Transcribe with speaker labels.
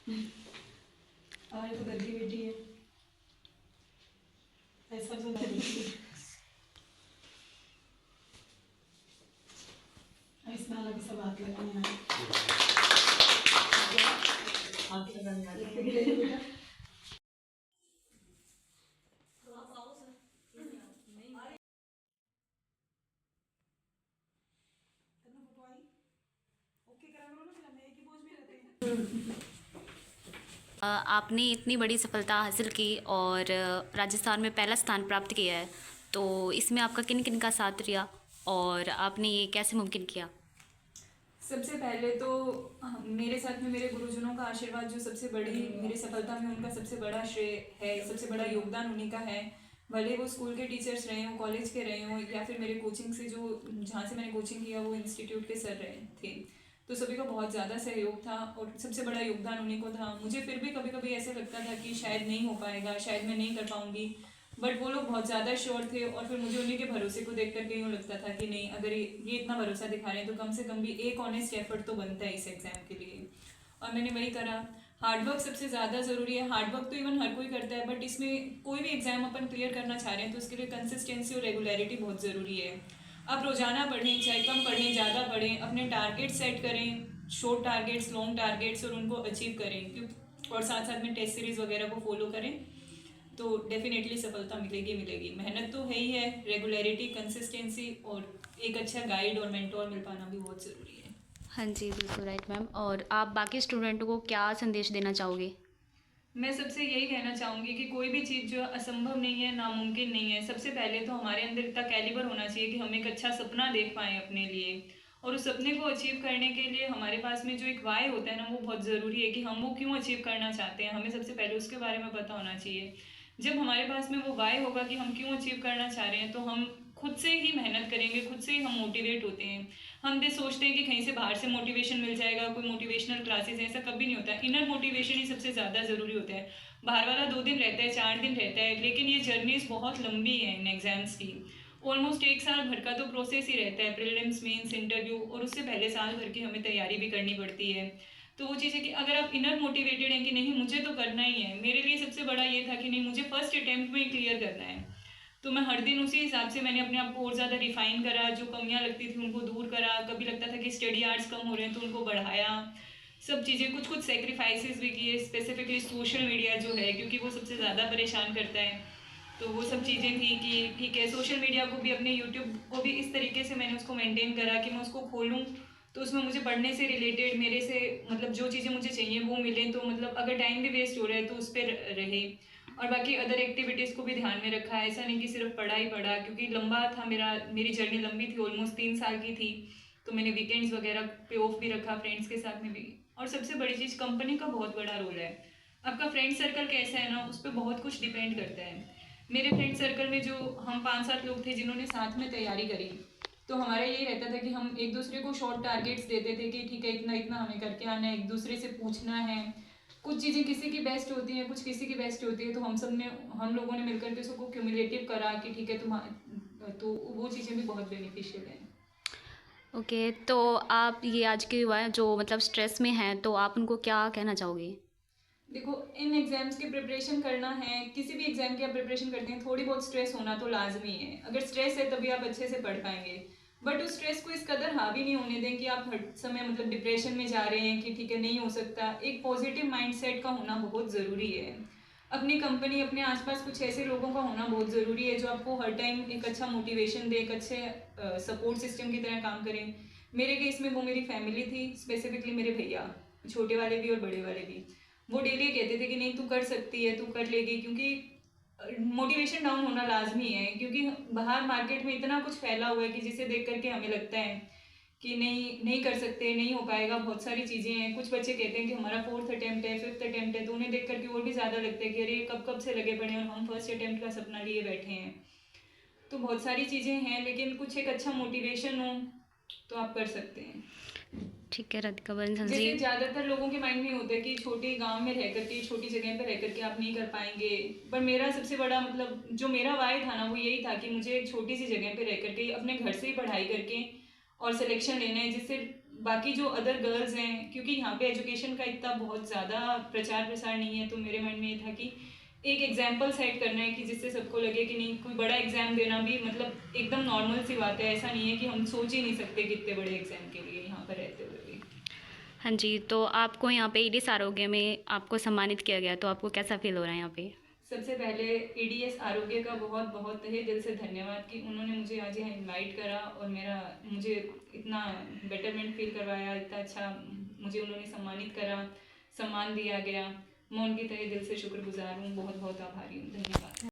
Speaker 1: हमारी तो घर की बेटी है, ऐसा तो नहीं है। इसमें अलग सब हाथ लगाने आए। हाथ लगाने आए।
Speaker 2: आपने इतनी बड़ी सफलता हासिल की और राजस्थान में पहला स्थान प्राप्त किया है, तो इसमें आपका किन किन का साथ रहा और आपने ये कैसे मुमकिन किया?
Speaker 3: सबसे पहले तो मेरे साथ में मेरे गुरुजनों का आशीर्वाद जो सबसे बड़ी मेरी सफलता में उनका सबसे बड़ा श्रेय है, सबसे बड़ा योगदान उन्हीं का है। भले वो स्कूल के टीचर्स रहे हों, कॉलेज के रहे हों, या फिर मेरे कोचिंग से जो जहाँ से मैंने कोचिंग किया वो इंस्टीट्यूट के सर रहे थे, तो सभी का बहुत ज़्यादा सहयोग था और सबसे बड़ा योगदान उन्हीं को था। मुझे फिर भी कभी कभी ऐसे लगता था कि शायद नहीं हो पाएगा, शायद मैं नहीं कर पाऊंगी, बट वो लोग बहुत ज़्यादा श्योर थे और फिर मुझे उन्हीं के भरोसे को देख करके यूँ लगता था कि नहीं, अगर ये इतना भरोसा दिखा रहे हैं तो कम से कम भी एक ऑनेस्ट एफर्ट तो बनता है इस एग्ज़ाम के लिए। और मैंने वही करा। हार्डवर्क सबसे ज़्यादा ज़रूरी है। हार्डवर्क तो इवन हर कोई करता है, बट इसमें कोई भी एग्ज़ाम अपन क्लियर करना चाह रहे हैं तो उसके लिए कंसिस्टेंसी और रेगुलरिटी बहुत ज़रूरी है। आप रोज़ाना पढ़ें, चाहे कम पढ़ें ज़्यादा पढ़ें, अपने टारगेट सेट करें, शॉर्ट टारगेट्स, लॉन्ग टारगेट्स, और उनको अचीव करें, क्योंकि और साथ साथ में टेस्ट सीरीज़ वगैरह को फॉलो करें तो डेफिनेटली सफलता मिलेगी मिलेगी। मेहनत तो है ही है, रेगुलरिटी, कंसिस्टेंसी और एक अच्छा गाइड और मेंटोर मिल पाना भी बहुत ज़रूरी है।
Speaker 2: हाँ जी, बिल्कुल राइट मैम। और आप बाकी स्टूडेंटों को क्या संदेश देना चाहोगे?
Speaker 3: मैं सबसे यही कहना चाहूँगी कि कोई भी चीज़ जो असंभव नहीं है, नामुमकिन नहीं है। सबसे पहले तो हमारे अंदर इतना कैलिबर होना चाहिए कि हम एक अच्छा सपना देख पाएँ अपने लिए, और उस सपने को अचीव करने के लिए हमारे पास में जो एक वाई होता है ना, वो बहुत ज़रूरी है कि हम वो क्यों अचीव करना चाहते हैं, हमें सबसे पहले उसके बारे में पता होना चाहिए। जब हमारे पास में वो वाई होगा कि हम क्यों अचीव करना चाह रहे हैं, तो हम खुद से ही मेहनत करेंगे, खुद से ही हम मोटिवेट होते हैं। हम ये सोचते हैं कि कहीं से बाहर से मोटिवेशन मिल जाएगा, कोई मोटिवेशनल क्लासेस, ऐसा कभी नहीं होता। इनर मोटिवेशन ही सबसे ज़्यादा ज़रूरी होता है। बाहर वाला 2 दिन रहता है, 4 दिन रहता है, लेकिन ये जर्नीज बहुत लंबी है इन एग्जाम्स की। ऑलमोस्ट 1 साल भर का तो प्रोसेस ही रहता है, प्रीलिम्स, मेंस, इंटरव्यू, और उससे पहले साल भर की हमें तैयारी भी करनी पड़ती है। तो वो चीज़ है कि अगर आप इनर मोटिवेटेड हैं कि नहीं मुझे तो करना ही है, मेरे लिए सबसे बड़ा ये था कि नहीं मुझे फर्स्ट अटेम्प्ट में ही क्लियर करना है, तो मैं हर दिन उसी हिसाब से मैंने अपने आप को और ज़्यादा रिफाइन करा, जो कमियां लगती थी उनको दूर करा, कभी लगता था कि स्टडी आवर्स कम हो रहे हैं तो उनको बढ़ाया, सब चीज़ें, कुछ कुछ सेक्रीफाइसेस भी किए, स्पेसिफिकली सोशल मीडिया जो है, क्योंकि वो सबसे ज़्यादा परेशान करता है। तो वो सब चीज़ें थी कि ठीक है, सोशल मीडिया को भी, अपने यूट्यूब को भी इस तरीके से मैंने उसको मेंटेन करा कि मैं उसको खोलूँ तो उसमें मुझे पढ़ने से रिलेटेड, मेरे से मतलब जो चीज़ें मुझे चाहिए वो मिले, तो मतलब अगर टाइम भी वेस्ट हो रहा है तो उस पर रहे। और बाकी अदर एक्टिविटीज़ को भी ध्यान में रखा, ऐसा नहीं कि सिर्फ पढ़ा ही पढ़ा, क्योंकि लंबा था मेरी जर्नी लंबी थी, ऑलमोस्ट 3 साल की थी, तो मैंने वीकेंड्स वगैरह पे ऑफ भी रखा, फ्रेंड्स के साथ में भी। और सबसे बड़ी चीज़, कंपनी का बहुत बड़ा रोल है। आपका फ्रेंड सर्कल कैसा है ना, उस पर बहुत कुछ डिपेंड करता है। मेरे फ्रेंड सर्कल में जो हम 5-7 लोग थे जिन्होंने साथ में तैयारी करी, तो हमारा यही रहता था कि हम एक दूसरे को शॉर्ट टारगेट्स देते थे कि ठीक है इतना इतना हमें करके आना है, एक दूसरे से पूछना है। कुछ चीज़ें किसी की बेस्ट होती हैं, कुछ किसी की बेस्ट होती है, तो हम लोगों ने मिलकर के उसको क्यूमुलेटिव करा कि ठीक है तुम्हारा, तो वो चीज़ें भी बहुत बेनिफिशियल हैं।
Speaker 2: ओके, तो आप ये आज के युवा जो मतलब स्ट्रेस में हैं, तो आप उनको क्या कहना चाहोगे?
Speaker 3: देखो, इन एग्जाम्स की प्रिपरेशन करना है, किसी भी एग्जाम की आप प्रिपरेशन करते हैं, थोड़ी बहुत स्ट्रेस होना तो लाजमी है। अगर स्ट्रेस है तभी आप अच्छे से पढ़ पाएंगे, बट उस स्ट्रेस को इस कदर हावी नहीं होने दें कि आप हर समय मतलब डिप्रेशन में जा रहे हैं कि ठीक है नहीं हो सकता। एक पॉजिटिव माइंडसेट का होना बहुत ज़रूरी है। अपनी कंपनी, अपने आसपास कुछ ऐसे लोगों का होना बहुत ज़रूरी है जो आपको हर टाइम एक अच्छा मोटिवेशन दे, एक अच्छे सपोर्ट सिस्टम की तरह काम करें। मेरे केस में वो मेरी फैमिली थी, स्पेसिफिकली मेरे भैया, छोटे वाले भी और बड़े वाले भी। वो डेली कहते थे कि नहीं तू कर सकती है, तू कर लेगी, क्योंकि मोटिवेशन डाउन होना लाजमी है, क्योंकि बाहर मार्केट में इतना कुछ फैला हुआ है कि जिसे देख करके हमें लगता है कि नहीं नहीं कर सकते, नहीं हो पाएगा, बहुत सारी चीज़ें हैं। कुछ बच्चे कहते हैं कि हमारा 4th अटेम्प्ट है, 5th अटेम्प्ट है, तो उन्हें देख करके और भी ज़्यादा लगता है कि अरे कब कब से लगे पड़े हैं और हम फर्स्ट अटेम्प्ट का सपना लिए बैठे हैं। तो बहुत सारी चीज़ें हैं, लेकिन कुछ एक अच्छा मोटिवेशन हो तो आप कर सकते हैं।
Speaker 2: ठीक है राधिका बंसल जी।
Speaker 3: जैसे ज़्यादातर लोगों के माइंड में होता है कि छोटे गांव में रह करके, छोटी जगह पर रह करके आप नहीं कर पाएंगे, पर मेरा सबसे बड़ा मतलब जो मेरा वाय था ना, वो यही था कि मुझे एक छोटी सी जगह पे रह करके अपने घर से ही पढ़ाई करके और सिलेक्शन लेना है, जिससे बाकी जो अदर गर्ल्स हैं, क्योंकि यहाँ पे एजुकेशन का इतना बहुत ज़्यादा प्रचार प्रसार नहीं है, तो मेरे मन में ये था कि एक एग्जाम्पल सेट करना है कि जिससे सबको लगे कि नहीं, कोई बड़ा एग्ज़ाम देना भी मतलब एकदम नॉर्मल सी बात है। ऐसा नहीं है कि हम सोच ही नहीं सकते कि इतने बड़े एग्ज़ाम के लिए यहाँ पर रहते हुए भी।
Speaker 2: हाँ जी, तो आपको यहाँ पे ईडीएस आरोग्य में आपको सम्मानित किया गया, तो आपको कैसा फील हो रहा है यहाँ पे?
Speaker 3: सबसे पहले ईडीएस आरोग्य का बहुत बहुत तहे दिल से धन्यवाद कि उन्होंने मुझे आज यहाँ इनवाइट करा और मुझे इतना बेटरमेंट फील करवाया, इतना अच्छा मुझे उन्होंने सम्मानित करा, सम्मान दिया गया। मैं उनकी तहे दिल से शुक्रगुजार हूँ, बहुत बहुत आभारी हूँ। धन्यवाद।